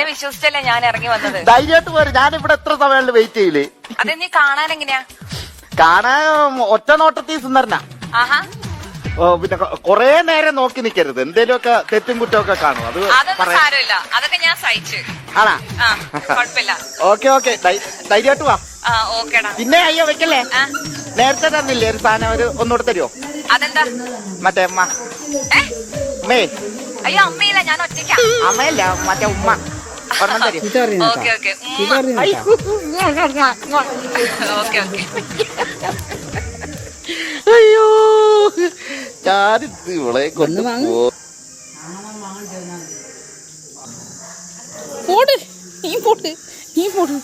എന്നെ വിശ്വസിച്ചല്ലേ ഞാൻ ഇറങ്ങി വന്നത്. ധൈര്യമായിട്ട് പോര്, ഞാൻ ഇവിടെ എത്ര സമയം വെയിറ്റ് ചെയ്യില്ലേ. അത് നീ കാണാൻ എങ്ങനെയാ? കാണാൻ ഒറ്റ നോട്ടത്തിൽ സുന്ദരനാ. ആഹാ. പിന്നെ കൊറേ നേരം നോക്കി നിക്കരുത്, എന്തേലുമൊക്കെ തെറ്റും കുറ്റമൊക്കെ കാണും. അതൊന്നും സാരമില്ല, അതൊക്കെ ഞാൻ സഹിച്ചു. ആണാ? കുഴപ്പമില്ല. ഓക്കെ ധൈര്യമായിട്ട് വാ. ഓക്കേടാ. പിന്നെ അയ്യോ വെക്കല്ലേ, നേരത്തെ തന്നില്ലേ ഒരു സാധനം, ഒന്നുകൂടെ തരുമോ? അതെന്താ? മറ്റേ അമ്മ. അയ്യോ അമ്മയില്ല, ഞാൻ ഒറ്റയ്ക്കാ. അമ്മയല്ല, മറ്റേ ഉമ്മ. ഒരെണ്ണം തരും. ഓക്കെ. അയ്യോ ഞാനിത് ഇവളെ കൊണ്ട് പോട്, നീ പോട്.